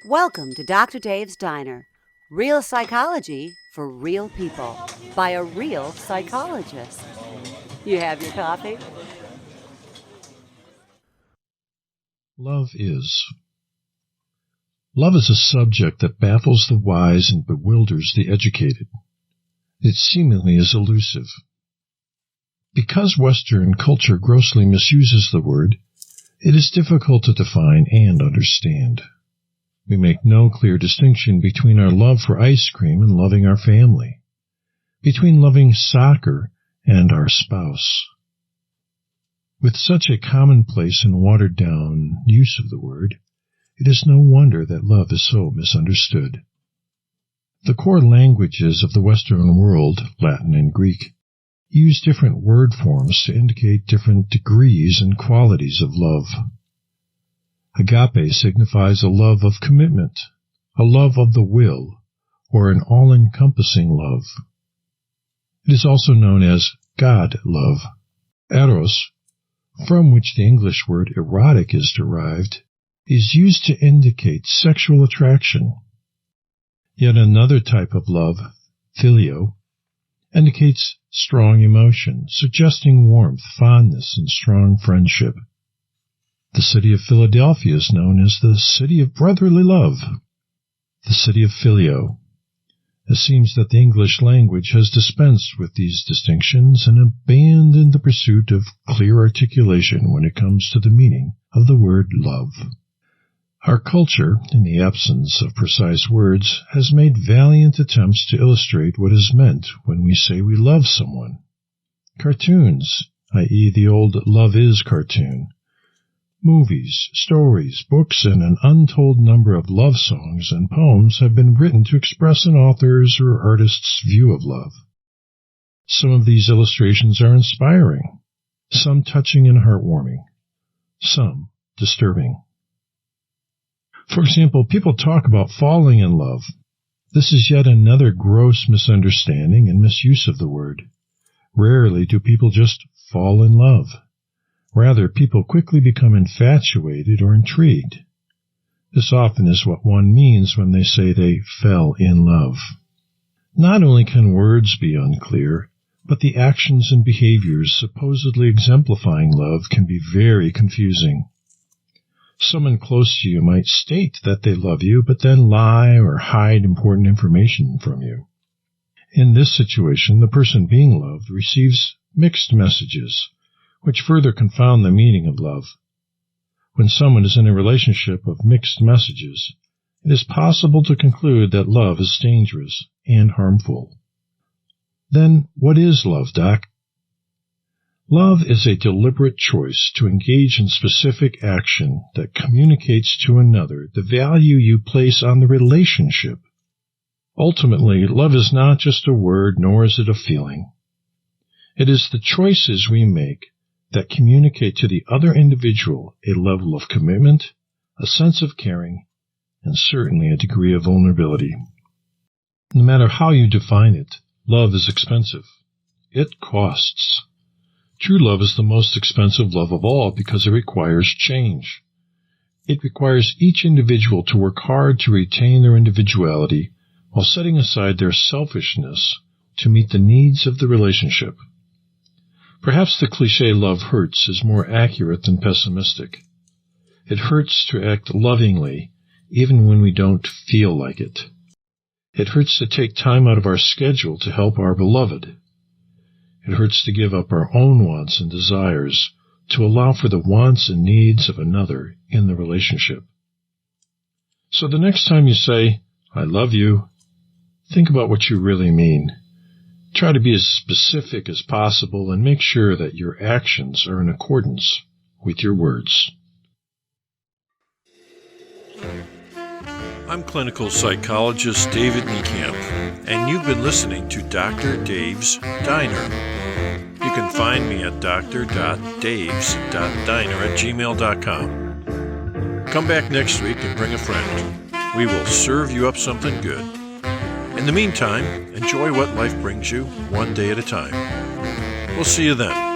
Welcome to Dr. Dave's Diner. Real psychology for real people by a real psychologist. You have your coffee? Love is. Love is a subject that baffles the wise and bewilders the educated. It seemingly is elusive. Because Western culture grossly misuses the word, it is difficult to define and understand. We make no clear distinction between our love for ice cream and loving our family, between loving soccer and our spouse. With such a commonplace and watered-down use of the word, it is no wonder that love is so misunderstood. The core languages of the Western world, Latin and Greek, use different word forms to indicate different degrees and qualities of love. Agape signifies a love of commitment, a love of the will, or an all-encompassing love. It is also known as God love. Eros, from which the English word erotic is derived, is used to indicate sexual attraction. Yet another type of love, phileo, indicates strong emotion, suggesting warmth, fondness, and strong friendship. The city of Philadelphia is known as the city of brotherly love, the city of phileo. It seems that the English language has dispensed with these distinctions and abandoned the pursuit of clear articulation when it comes to the meaning of the word love. Our culture, in the absence of precise words, has made valiant attempts to illustrate what is meant when we say we love someone. Cartoons, i.e. the old Love Is cartoon, movies, stories, books, and an untold number of love songs and poems have been written to express an author's or artist's view of love. Some of these illustrations are inspiring, some touching and heartwarming, some disturbing. For example, people talk about falling in love. This is yet another gross misunderstanding and misuse of the word. Rarely do people just fall in love. Rather, people quickly become infatuated or intrigued. This often is what one means when they say they fell in love. Not only can words be unclear, but the actions and behaviors supposedly exemplifying love can be very confusing. Someone close to you might state that they love you, but then lie or hide important information from you. In this situation, the person being loved receives mixed messages, which further confound the meaning of love. When someone is in a relationship of mixed messages, it is possible to conclude that love is dangerous and harmful. Then, what is love, Doc? Love is a deliberate choice to engage in specific action that communicates to another the value you place on the relationship. Ultimately, love is not just a word, nor is it a feeling. It is the choices we make that communicate to the other individual a level of commitment, a sense of caring, and certainly a degree of vulnerability. No matter how you define it, love is expensive. It costs. True love is the most expensive love of all because it requires change. It requires each individual to work hard to retain their individuality while setting aside their selfishness to meet the needs of the relationship. Perhaps the cliché "love hurts" is more accurate than pessimistic. It hurts to act lovingly even when we don't feel like it. It hurts to take time out of our schedule to help our beloved. It hurts to give up our own wants and desires to allow for the wants and needs of another in the relationship. So the next time you say, "I love you," think about what you really mean. Try to be as specific as possible and make sure that your actions are in accordance with your words. I'm clinical psychologist David NieKamp, and you've been listening to Dr. Dave's Diner. You can find me at dr.daves.diner@gmail.com. Come back next week and bring a friend. We will serve you up something good. In the meantime, enjoy what life brings you one day at a time. We'll see you then.